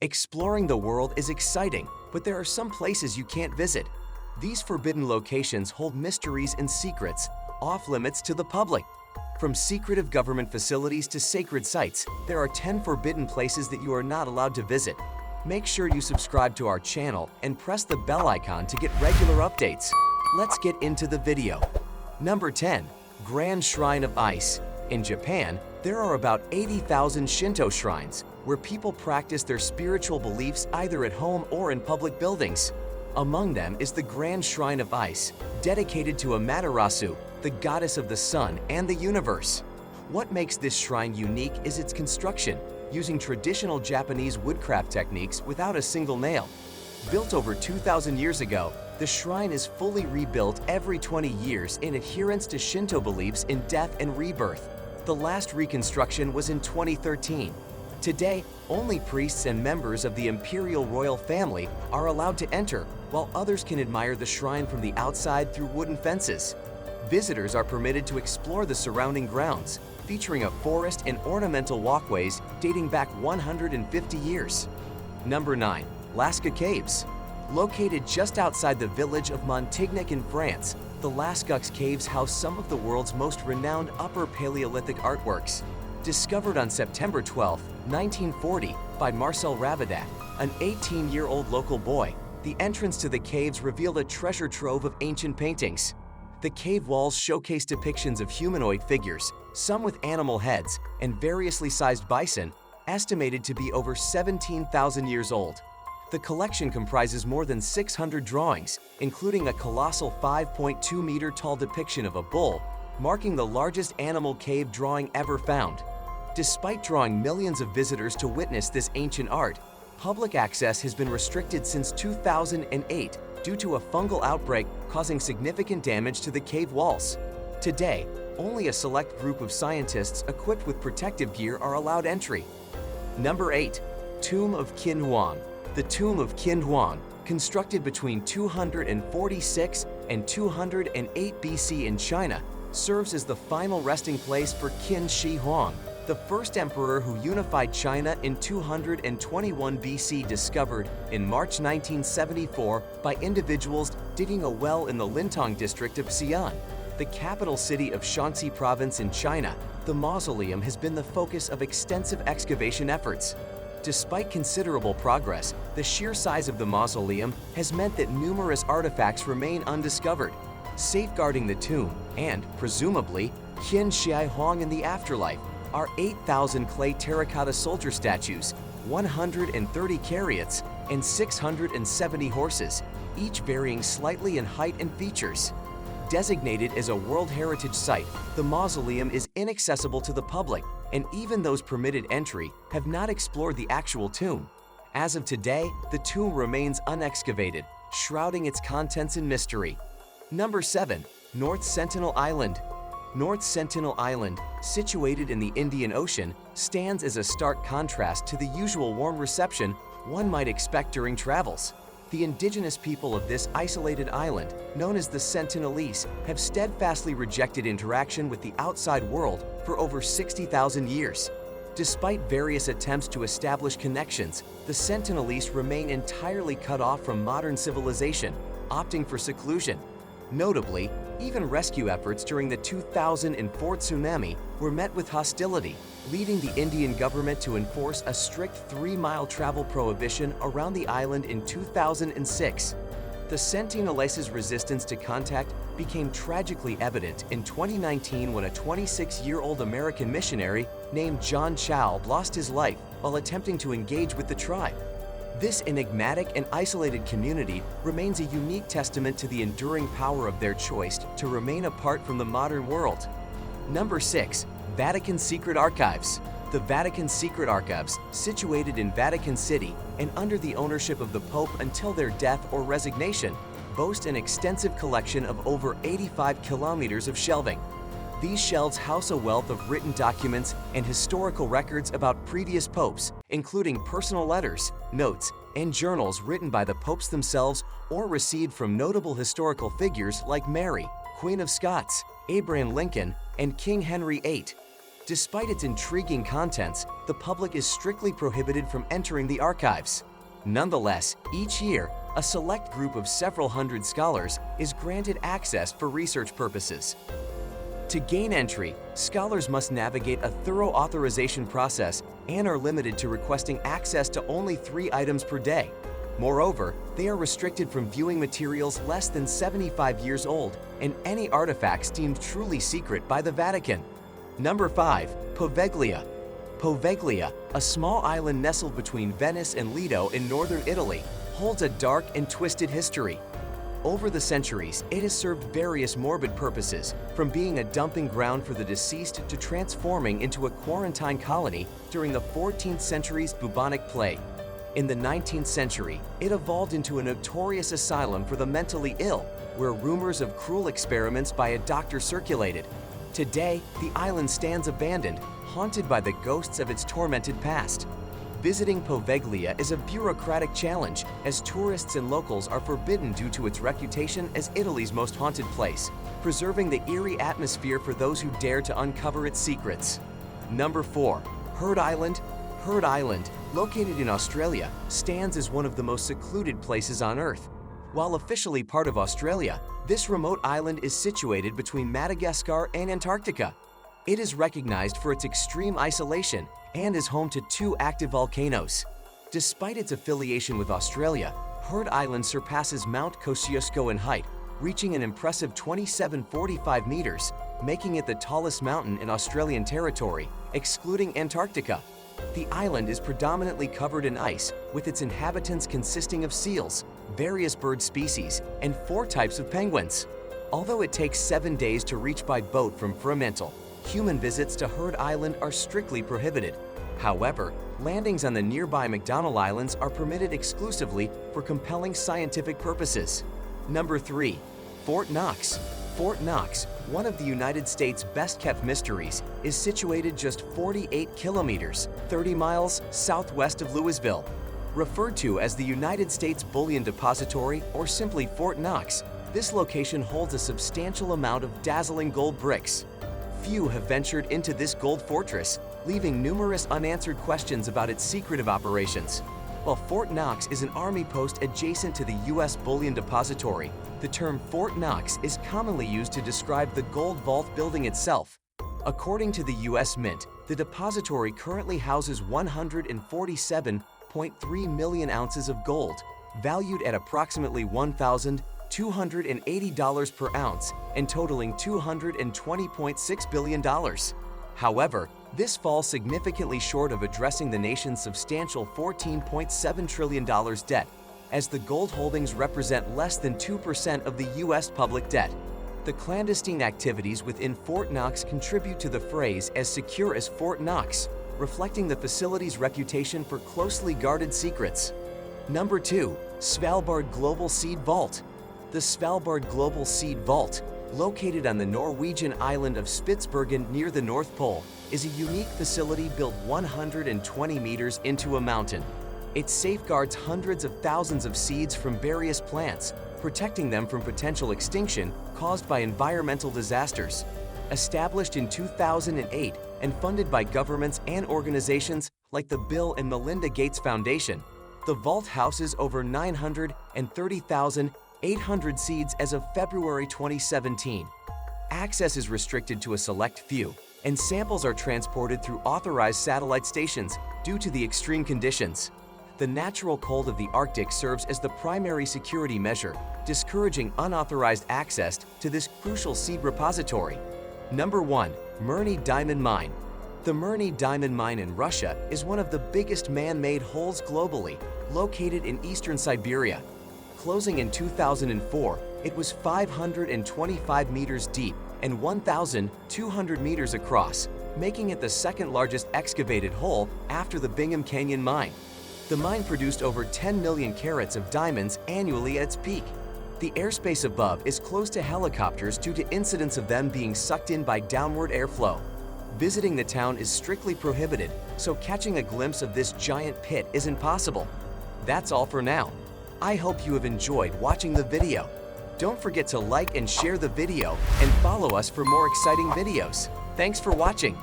Exploring the world is exciting, but there are some places you can't visit. These forbidden locations hold mysteries and secrets, off-limits to the public. From secretive government facilities to sacred sites, there are 10 forbidden places that you are not allowed to visit. Make sure you subscribe to our channel and press the bell icon to get regular updates. Let's get into the video. Number 10. Grand Shrine of Ice. In Japan, there are about 80,000 Shinto shrines, where people practice their spiritual beliefs either at home or in public buildings. Among them is the Grand Shrine of Ice, dedicated to Amaterasu, the goddess of the sun and the universe. What makes this shrine unique is its construction, using traditional Japanese woodcraft techniques without a single nail. Built over 2,000 years ago, the shrine is fully rebuilt every 20 years in adherence to Shinto beliefs in death and rebirth. The last reconstruction was in 2013. Today, only priests and members of the imperial royal family are allowed to enter, while others can admire the shrine from the outside through wooden fences. Visitors are permitted to explore the surrounding grounds, featuring a forest and ornamental walkways dating back 150 years. Number 9. Lascaux Caves. Located just outside the village of Montignac in France, the Lascaux Caves house some of the world's most renowned Upper Paleolithic artworks. Discovered on September 12, 1940, by Marcel Ravadat, an 18-year-old local boy, the entrance to the caves revealed a treasure trove of ancient paintings. The cave walls showcase depictions of humanoid figures, some with animal heads, and variously sized bison, estimated to be over 17,000 years old. The collection comprises more than 600 drawings, including a colossal 5.2-meter tall depiction of a bull, marking the largest animal cave drawing ever found. Despite drawing millions of visitors to witness this ancient art, public access has been restricted since 2008 due to a fungal outbreak causing significant damage to the cave walls. Today, only a select group of scientists equipped with protective gear are allowed entry. Number 8. Tomb of Qin Huang. The Tomb of Qin Huang, constructed between 246 and 208 BC in China, serves as the final resting place for Qin Shi Huang, the first emperor who unified China in 221 BC, discovered in March 1974 by individuals digging a well in the Lintong district of Xi'an, the capital city of Shanxi province in China. The mausoleum has been the focus of extensive excavation efforts. Despite considerable progress, the sheer size of the mausoleum has meant that numerous artifacts remain undiscovered. Safeguarding the tomb and, presumably, Qin Shi Huang in the afterlife are 8,000 clay terracotta soldier statues, 130 chariots, and 670 horses, each varying slightly in height and features. Designated as a World Heritage Site, the mausoleum is inaccessible to the public, and even those permitted entry have not explored the actual tomb. As of today, the tomb remains unexcavated, shrouding its contents in mystery. Number 7. North Sentinel Island. North Sentinel Island, situated in the Indian Ocean, stands as a stark contrast to the usual warm reception one might expect during travels. The indigenous people of this isolated island, known as the Sentinelese, have steadfastly rejected interaction with the outside world for over 60,000 years. Despite various attempts to establish connections, the Sentinelese remain entirely cut off from modern civilization, opting for seclusion. Notably, even rescue efforts during the 2004 tsunami were met with hostility, leading the Indian government to enforce a strict 3-mile travel prohibition around the island in 2006. The Sentinelese's resistance to contact became tragically evident in 2019 when a 26-year-old American missionary named John Chow lost his life while attempting to engage with the tribe. This enigmatic and isolated community remains a unique testament to the enduring power of their choice to remain apart from the modern world. Number 6. Vatican Secret Archives. The Vatican Secret Archives, situated in Vatican City and under the ownership of the Pope until their death or resignation, boast an extensive collection of over 85 kilometers of shelving. These shelves house a wealth of written documents and historical records about previous popes, including personal letters, notes, and journals written by the popes themselves or received from notable historical figures like Mary, Queen of Scots, Abraham Lincoln, and King Henry VIII. Despite its intriguing contents, the public is strictly prohibited from entering the archives. Nonetheless, each year, a select group of several hundred scholars is granted access for research purposes. To gain entry, scholars must navigate a thorough authorization process and are limited to requesting access to only 3 items per day. Moreover, they are restricted from viewing materials less than 75 years old and any artifacts deemed truly secret by the Vatican. Number 5. Poveglia. Poveglia, a small island nestled between Venice and Lido in northern Italy, holds a dark and twisted history. Over the centuries, it has served various morbid purposes, from being a dumping ground for the deceased to transforming into a quarantine colony during the 14th century's bubonic plague. In the 19th century, it evolved into a notorious asylum for the mentally ill, where rumors of cruel experiments by a doctor circulated. Today, the island stands abandoned, haunted by the ghosts of its tormented past. Visiting Poveglia is a bureaucratic challenge, as tourists and locals are forbidden due to its reputation as Italy's most haunted place, preserving the eerie atmosphere for those who dare to uncover its secrets. Number 4. Heard Island. Heard Island, located in Australia, stands as one of the most secluded places on Earth. While officially part of Australia, this remote island is situated between Madagascar and Antarctica. It is recognized for its extreme isolation and is home to 2 active volcanoes. Despite its affiliation with Australia, Heard Island surpasses Mount Kosciuszko in height, reaching an impressive 2745 meters, making it the tallest mountain in Australian territory, excluding Antarctica. The island is predominantly covered in ice, with its inhabitants consisting of seals, various bird species, and 4 types of penguins. Although it takes 7 days to reach by boat from Fremantle, human visits to Heard Island are strictly prohibited. However, landings on the nearby McDonnell Islands are permitted exclusively for compelling scientific purposes. Number 3. Fort Knox. Fort Knox, one of the United States' best-kept mysteries, is situated just 48 kilometers, 30 miles southwest of Louisville. Referred to as the United States Bullion Depository or simply Fort Knox, this location holds a substantial amount of dazzling gold bricks. Few have ventured into this gold fortress, leaving numerous unanswered questions about its secretive operations. While Fort Knox is an army post adjacent to the U.S. Bullion Depository, the term Fort Knox is commonly used to describe the gold vault building itself. According to the U.S. Mint, the depository currently houses 147.3 million ounces of gold, valued at approximately $1,280 per ounce and totaling $220.6 billion. However, this falls significantly short of addressing the nation's substantial $14.7 trillion debt, as the gold holdings represent less than 2% of the U.S. public debt. The clandestine activities within Fort Knox contribute to the phrase "as secure as Fort Knox," reflecting the facility's reputation for closely guarded secrets. Number 2. Svalbard Global Seed Vault. The Svalbard Global Seed Vault, located on the Norwegian island of Spitsbergen near the North Pole, is a unique facility built 120 meters into a mountain. It safeguards hundreds of thousands of seeds from various plants, protecting them from potential extinction caused by environmental disasters. Established in 2008 and funded by governments and organizations like the Bill and Melinda Gates Foundation, the vault houses over 930,800 seeds as of February 2017. Access is restricted to a select few, and samples are transported through authorized satellite stations due to the extreme conditions. The natural cold of the Arctic serves as the primary security measure, discouraging unauthorized access to this crucial seed repository. Number 1. Mirny Diamond Mine. The Mirny Diamond Mine in Russia is one of the biggest man-made holes globally, located in eastern Siberia. Closing in 2004, it was 525 meters deep and 1,200 meters across, making it the second largest excavated hole after the Bingham Canyon Mine. The mine produced over 10 million carats of diamonds annually at its peak. The airspace above is closed to helicopters due to incidents of them being sucked in by downward airflow. Visiting the town is strictly prohibited, so catching a glimpse of this giant pit isn't possible. That's all for now. I hope you have enjoyed watching the video. Don't forget to like and share the video and follow us for more exciting videos. Thanks for watching.